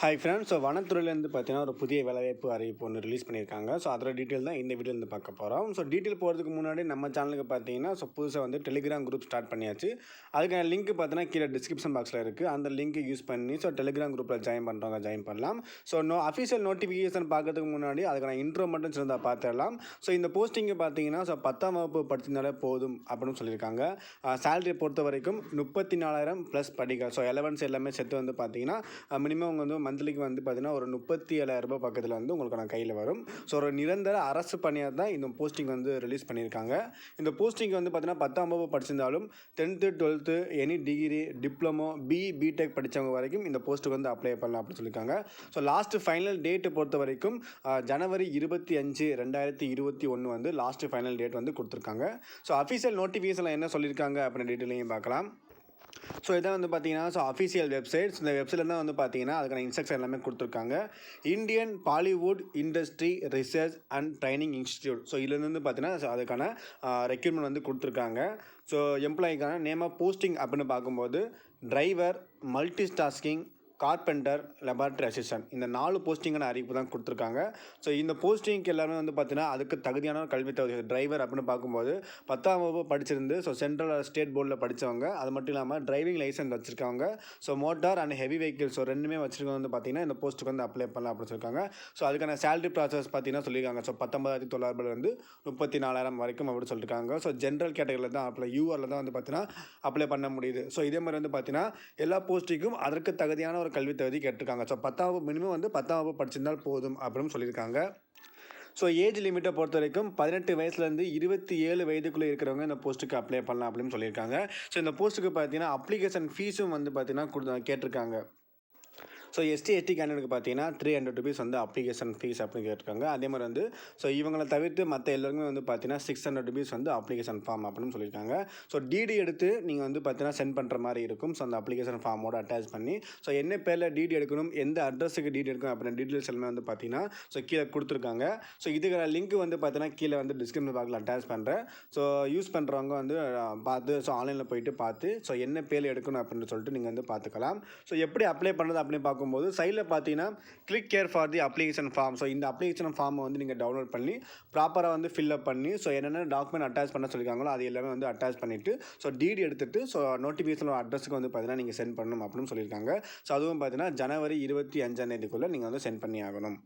Hi friends. So வனத்துறையிலேருந்து பார்த்தீங்கன்னா ஒரு புதிய வேலைவாய்ப்பு அறிவிப்பு ஒன்று ரிலீஸ் பண்ணியிருக்காங்க. ஸோ அதோட டீட்டெயில் தான் இந்த வீடியோவில் பார்க்க போகிறோம். ஸோ டீட்டெயில் போகிறதுக்கு முன்னாடி நம்ம சேனலுக்கு பார்த்தீங்கன்னா புதுசாக வந்து டெலிகிராம் குரூப் ஸ்டார்ட் பண்ணியாச்சு. அதுக்கான லிங்க் பார்த்தீங்கன்னா கீழே டிஸ்கிரிப்ஷன் பாக்ஸில் இருக்குது. அந்த லிங்க் யூஸ் பண்ணி டெலிகிராம் குரூப்பில் ஜாயின் பண்ணுறவங்க ஜாயின் பண்ணலாம். ஸோ அஃபிஷியல் நோட்டிஃபிகேஷன் பார்க்கறதுக்கு முன்னாடி அதுக்கான இன்ட்ரோ மட்டும் சிறந்தால் பார்த்துடலாம். ஸோ இந்த போஸ்டிங்கை பார்த்தீங்கன்னா 10ஆம் வகுப்பு படிச்சிருந்தாலே போதும் அப்படின்னு சொல்லியிருக்காங்க. சேலரியை பொறுத்த வரைக்கும் 34,000 ப்ளஸ் படிக்க. ஸோ எலவன்ஸ் எல்லாமே சேர்த்து வந்து பார்த்தீங்கன்னா மினிமம் அவங்க வந்து மந்த்லிக்கு வந்து பார்த்தீங்கன்னா ஒரு 37,000 பக்கத்தில் வந்து உங்களுக்கு கையில் வரும். ஸோ ஒரு நிரந்தர அரசு பணியாக தான் இந்த போஸ்டிங் வந்து ரிலீஸ் பண்ணியிருக்காங்க. இந்த போஸ்டிங் வந்து பார்த்தீங்கன்னா 10ஆம் வகுப்பு படிச்சிருந்தாலும் 10th 12th any degree diploma BTech படித்தவங்க வரைக்கும் இந்த போஸ்ட்டுக்கு வந்து அப்ளை பண்ணலாம் அப்படின்னு சொல்லியிருக்காங்க. ஸோ லாஸ்ட் ஃபைனல் டேட்டு பொறுத்த வரைக்கும் ஜனவரி 25, 2021 வந்து லாஸ்ட் ஃபைனல் டேட் வந்து கொடுத்துருக்காங்க. ஸோ அஃபிஷியல் நோட்டிஃபிகேஷனில் என்ன சொல்லியிருக்காங்க அப்படின்னு டீட்டெயிலையும் பார்க்கலாம். ஸோ இதான் வந்து பார்த்தீங்கன்னா அஃபிஷியல் வெப்சைட்ஸ். இந்த வெப்சைட்டில் தான் வந்து பார்த்தீங்கன்னா அதுக்கான இன்ஸ்ட்ரக்ஷன் எல்லாமே கொடுத்துருக்காங்க. Indian Bollywood industry research and training institute. So இதுலேருந்து வந்து பார்த்தீங்கன்னா அதுக்கான ரெக்யூர்மெண்ட் வந்து கொடுத்துருக்காங்க. ஸோ எம்ப்ளாய்க்கான நேம் ஆஃப் போஸ்டிங் அப்படின்னு பார்க்கும்போது driver, multi tasking, carpenter, laboratory assistant, இந்த 4 போஸ்டிங்கான அறிவிப்பு தான் கொடுத்துருக்காங்க. ஸோ இந்த போஸ்டிங்க்கு எல்லாமே வந்து பார்த்தீங்கன்னா அதுக்கு தகுதியான கல்வி தகுதி. டிரைவர் அப்படின்னு பார்க்கும்போது 10ஆம் வகுப்பு படிச்சிருந்து சென்ட்ரல் ஸ்டேட் போர்டில் படித்தவங்க, அது மட்டும் இல்லாமல் டிரைவிங் லைசன்ஸ் வச்சுருக்காங்க. So motor and heavy vehicles ரெண்டுமே வச்சுருக்கவங்க வந்து பார்த்தீங்கன்னா இந்த போஸ்ட்டுக்கு வந்து அப்ளை பண்ணலாம் அப்படின்னு சொல்லியிருக்காங்க. ஸோ அதுக்கான சேலரி ப்ராசஸ் பார்த்தீங்கன்னா சொல்லியிருக்காங்க. ஸோ 19,900 34,000 வரைக்கும் அப்படின்னு சொல்லியிருக்காங்க. ஸோ ஜென்ரல் கேட்டகரியில் தான் யூஆரில் தான் வந்து பார்த்தீங்கன்னா அப்ளை பண்ண முடியுது. ஸோ இதே மாதிரி வந்து பார்த்தீங்கன்னா எல்லா போஸ்ட்டுக்கும் அதற்கு தகுதியான ஒரு கல்வி தகுதி கேட்டிருக்காங்க. ஸோ 10ஆம் மினிமம் வந்து 10ஆம் வகுப்பு படிச்சிருந்தால் போதும் அப்படின்னு சொல்லியிருக்காங்க. ஸோ ஏஜ் லிமிட்டை பொறுத்த வரைக்கும் 18 வயசுலேருந்து 27 வயதுக்குள்ளே இருக்கிறவங்க இந்த போஸ்ட்டுக்கு அப்ளை பண்ணலாம் அப்படின்னு சொல்லியிருக்காங்க. ஸோ இந்த போஸ்ட்டுக்கு பார்த்தீங்கன்னா அப்ளிகேஷன் ஃபீஸும் வந்து பார்த்தீங்கன்னா கேட்டிருக்காங்க. ஸோ எஸ்டி கேண்டிடேட்டுக்கு பார்த்தீங்கன்னா 300 rupees வந்து அப்ளிகேஷன் ஃபீஸ் அப்படின்னு கேட்டிருக்காங்க. அதே மாதிரி வந்து இவங்களை தவிர்த்து மற்ற எல்லாருமே வந்து பார்த்தீங்கன்னா 600 rupees வந்து அப்ளிகேஷன் ஃபார்ம் அப்படின்னு சொல்லியிருக்காங்க. ஸோ டிடி எடுத்து நீங்கள் வந்து பார்த்தீங்கன்னா சென்ட் பண்ணுற மாதிரி இருக்கும். ஸோ அந்த அப்ளிகேஷன் ஃபார்மோட அட்டாச் பண்ணி என்ன பேரில் டிடி எடுக்கணும், எந்த அட்ரஸுக்கு டிடி எடுக்கணும் அப்படின்னு டீட்டெயில்ஸ் எல்லாமே வந்து பார்த்தீங்கன்னா கீழே கொடுத்துருக்காங்க. ஸோ இதுக்கான லிங்க் வந்து பார்த்தீங்கன்னா கீழே வந்து டிஸ்கிரிப்ஷன் பாக்ஸில் அட்டாச் பண்ணுறேன். ஸோ யூஸ் பண்ணுறவங்க வந்து பார்த்து ஆன்லைனில் போயிட்டு பார்த்து என்ன பேரில் எடுக்கணும் அப்படின்னு சொல்லிட்டு நீங்கள் வந்து பார்த்துக்கலாம். ஸோ எப்படி அப்ளை பண்ணுறது அப்படின்னு பார்க்கும்போது சைடில் பார்த்தீங்கன்னா click care for the application form. So இந்த அப்ளிகேஷன் ஃபார்மை வந்து நீங்கள் டவுன்லோட் பண்ணி ப்ராப்பராக வந்து ஃபில்அப் பண்ணி என்னென்ன டாக்குமெண்ட் அட்டாச் பண்ண சொல்லியிருக்காங்களோ அது எல்லாமே வந்து அட்டாச் பண்ணிவிட்டு டிடி எடுத்துகிட்டு நோட்டிஃபிகேஷன் அட்ரஸுக்கு வந்து பார்த்தீங்கன்னா நீங்கள் சென்ட் பண்ணணும் அப்படின்னு சொல்லியிருக்காங்க. ஸோ அதுவும் பார்த்தீங்கன்னா ஜனவரி 25 நீங்கள் வந்து சென்ட் பண்ணி ஆகணும்.